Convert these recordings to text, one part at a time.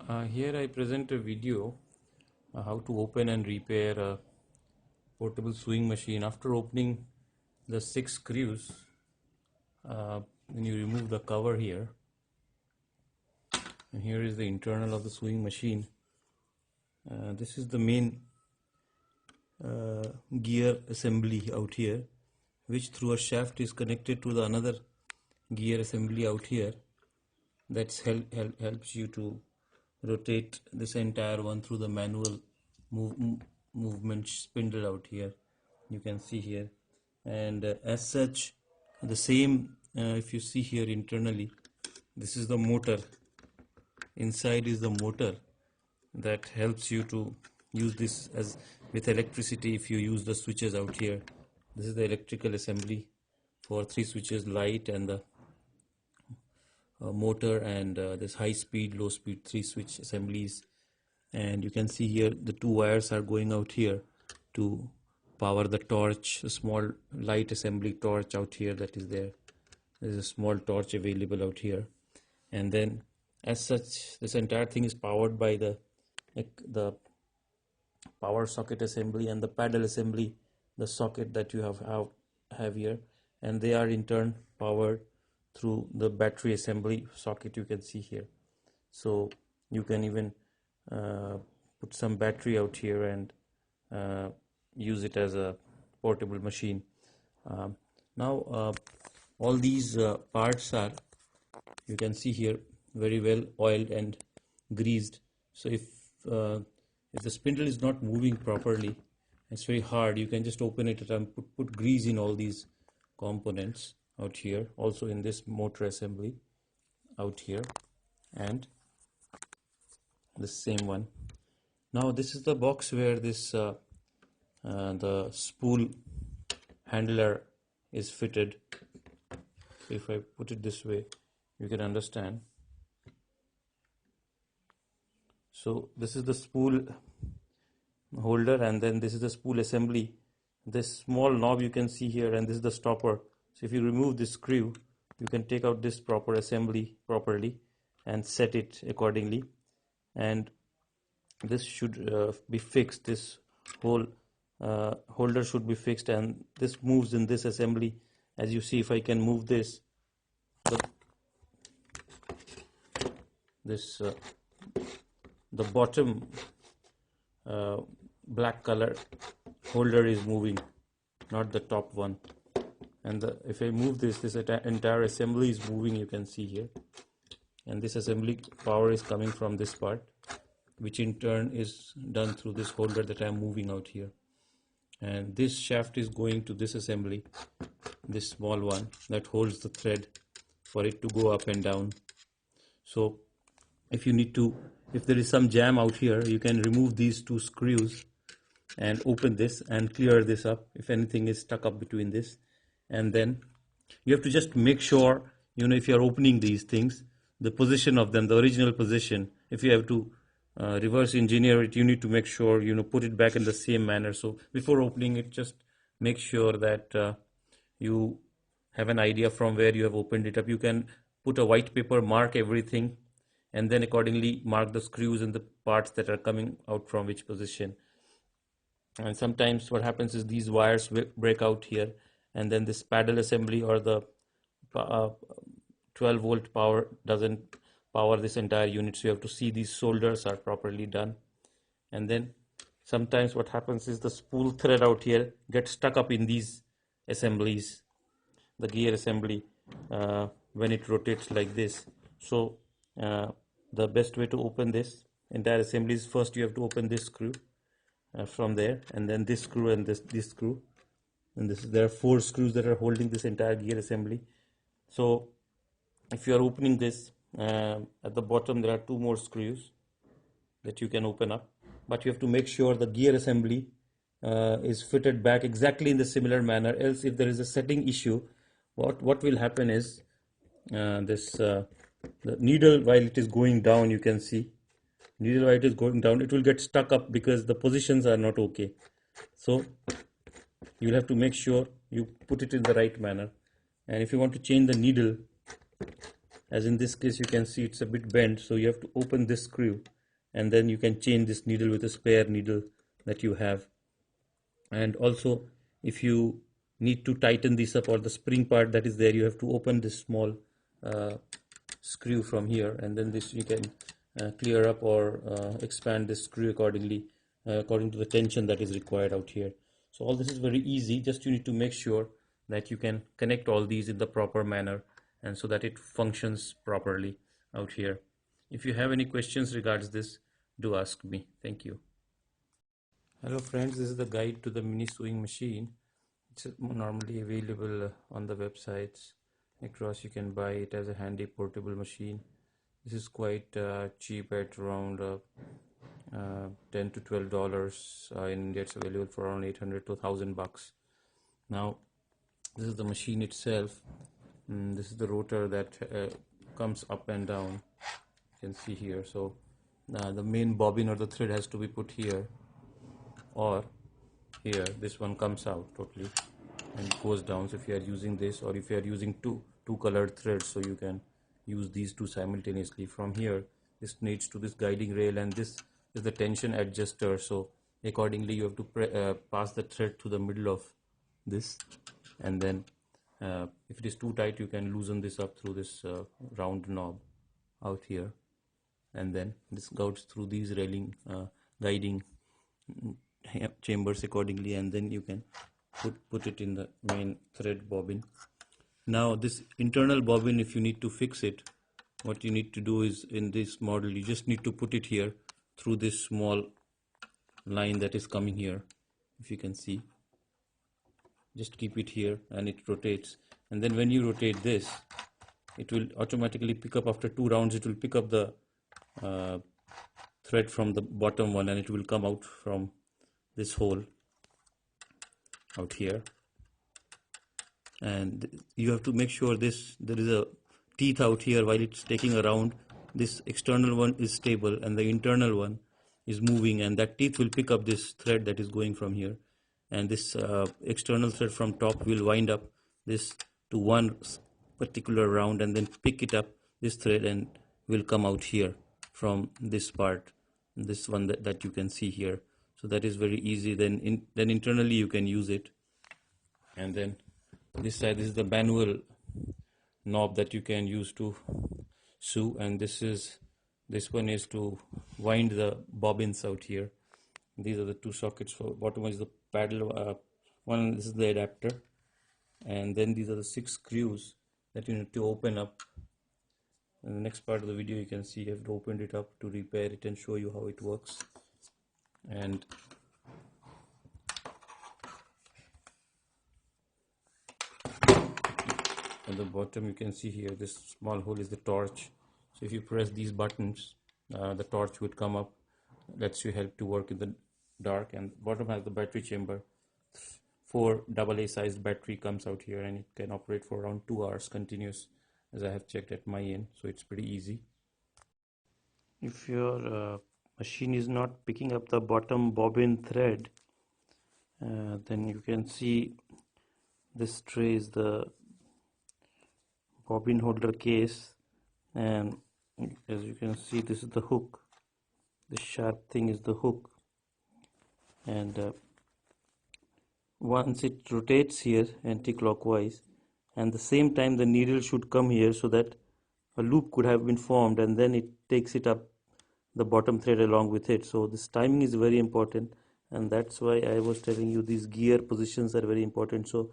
Here I present a video how to open and repair a portable sewing machine. After opening the 6 screws, when you remove the cover here, and here is the internal of the sewing machine. This is the main gear assembly out here, which through a shaft is connected to the another gear assembly out here. That helps you to rotate this entire one through the manual movement spindle out here. You can see here, and as such, the same if you see here internally, this is the motor. Inside is the motor that helps you to use this as with electricity. If you use the switches out here, this is the electrical assembly for 3 switches, light and the motor, and this high speed, low speed 3 switch assemblies. And you can see here the 2 wires are going out here to power the torch, a small light assembly torch out here that is there. There is a small torch available out here, and then as such this entire thing is powered by the power socket assembly and the paddle assembly, the socket that you have here, and they are in turn powered through the battery assembly socket you can see here. So you can even put some battery out here and use it as a portable machine. Now all these parts are, you can see here, very well oiled and greased. So if the spindle is not moving properly, it's very hard, you can just open it and put grease in all these components out here, also in this motor assembly out here, and the same one. Now this is the box where this the spool handler is fitted. So if I put it this way, you can understand. So this is the spool holder, and then this is the spool assembly. This small knob you can see here, and this is the stopper. So if you remove this screw, you can take out this proper assembly properly and set it accordingly, and this should be fixed. This whole holder should be fixed, and this moves in this assembly. As you see, if I can move this, the bottom black color holder is moving, not the top one. And if I move this entire assembly is moving, you can see here. And this assembly power is coming from this part, which in turn is done through this holder that I am moving out here. And this shaft is going to this assembly, this small one that holds the thread for it to go up and down. So if there is some jam out here, you can remove these 2 screws and open this and clear this up if anything is stuck up between this. And then you have to just make sure, if you are opening these things, the position of them, the original position, if you have to reverse engineer it, you need to make sure, put it back in the same manner. So before opening it, just make sure that you have an idea from where you have opened it up. You can put a white paper, mark everything, and then accordingly mark the screws and the parts that are coming out from which position. And sometimes what happens is these wires break out here, and then this paddle assembly or the 12-volt power doesn't power this entire unit. So you have to see these solders are properly done. And then sometimes what happens is the spool thread out here gets stuck up in these assemblies, the gear assembly, when it rotates like this. So the best way to open this entire assembly is, first you have to open this screw from there, and then this screw and this screw, and there are 4 screws that are holding this entire gear assembly. So if you are opening this, at the bottom there are 2 more screws that you can open up, but you have to make sure the gear assembly is fitted back exactly in the similar manner. Else if there is a setting issue, what will happen is the needle, while it is going down, you can see needle while it is going down, it will get stuck up because the positions are not okay. So you'll have to make sure you put it in the right manner. And if you want to change the needle, as in this case you can see it's a bit bent, so you have to open this screw and then you can change this needle with a spare needle that you have. And also, if you need to tighten this up, or the spring part that is there, you have to open this small screw from here, and then this you can clear up or expand this screw accordingly, according to the tension that is required out here. So all this is very easy, just you need to make sure that you can connect all these in the proper manner, and so that it functions properly out here. If you have any questions regards this, do ask me. Thank you. Hello friends, this is the guide to the mini sewing machine. It's normally available on the websites across. You can buy it as a handy portable machine. This is quite cheap at around $10 to $12. In India it's available for around 800 to 1000 bucks. Now this is the machine itself. This is the rotor that comes up and down. You can see here. So the main bobbin or the thread has to be put here, or here. This one comes out totally and goes down. So if you are using this, or if you are using two colored threads, so you can use these two simultaneously. From here, this needs to this guiding rail, and this is the tension adjuster. So accordingly you have to pass the thread to the middle of this, and then if it is too tight, you can loosen this up through this round knob out here, and then this goes through these railing guiding chambers accordingly, and then you can put it in the main thread bobbin. Now this internal bobbin, if you need to fix it, what you need to do is, in this model, you just need to put it here through this small line that is coming here. If you can see, just keep it here and it rotates, and then when you rotate this, it will automatically pick up. After 2 rounds, it will pick up the thread from the bottom one, and it will come out from this hole out here. And you have to make sure there is a teeth out here while it's taking around. This external one is stable and the internal one is moving, and that teeth will pick up this thread that is going from here, and this external thread from top will wind up this to one particular round, and then pick it up, this thread, and will come out here from this part, this one that you can see here. So that is very easy. Then internally you can use it. And then this side, this is the manual knob that you can use to sew, and this one is to wind the bobbins out here. These are the 2 sockets. For bottom is the paddle one, this is the adapter, and then these are the 6 screws that you need to open up. In the next part of the video, you can see I've opened it up to repair it and show you how it works. And at the bottom, you can see here, this small hole is the torch. So if you press these buttons, the torch would come up, lets you help to work in the dark. And bottom has the battery chamber. 4 AA sized battery comes out here, and it can operate for around 2 hours continuous, as I have checked at my end. So it's pretty easy. If your machine is not picking up the bottom bobbin thread, then you can see this tray is the bobbin holder case, and as you can see, this is the hook. This sharp thing is the hook, and once it rotates here anti-clockwise, and the same time the needle should come here, so that a loop could have been formed, and then it takes it up the bottom thread along with it. So this timing is very important, and that's why I was telling you these gear positions are very important. So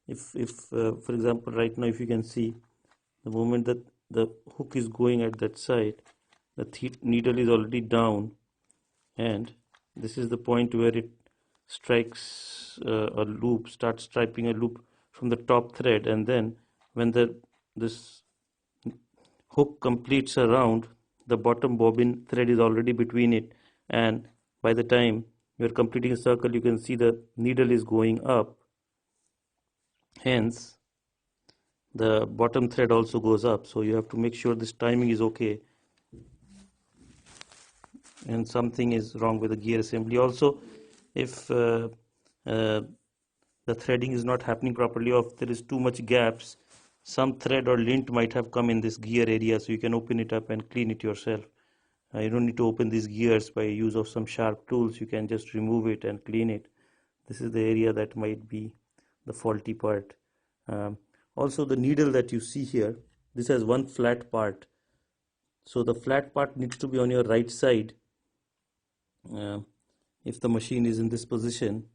if for example, right now, if you can see, the moment that the hook is going at that side, the needle is already down, and this is the point where it strikes a loop, starts striping a loop from the top thread, and then when this hook completes a round, the bottom bobbin thread is already between it, and by the time you are completing a circle, you can see the needle is going up, hence the bottom thread also goes up. So you have to make sure this timing is okay, and something is wrong with the gear assembly. Also, if the threading is not happening properly, or if there is too much gaps, some thread or lint might have come in this gear area, so you can open it up and clean it yourself. You don't need to open these gears by use of some sharp tools. You can just remove it and clean it. This is the area that might be the faulty part. Also, the needle that you see here, this has one flat part. So the flat part needs to be on your right side. If the machine is in this position,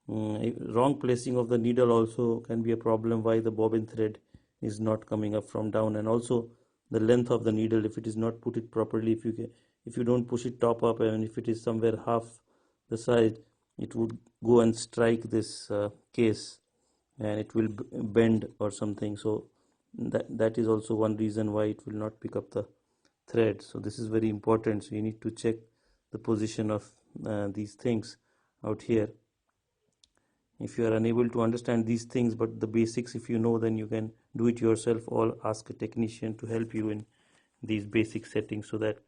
wrong placing of the needle also can be a problem why the bobbin thread is not coming up from down. And also the length of the needle, if it is not put it properly, if you don't push it top up, and if it is somewhere half the size, it would go and strike this case and it will bend or something. So that is also one reason why it will not pick up the thread. So this is very important. So you need to check the position of these things out here. If you are unable to understand these things, but the basics if you know, then you can do it yourself or ask a technician to help you in these basic settings so that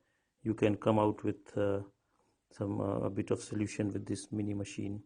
you can come out with a bit of solution with this mini machine.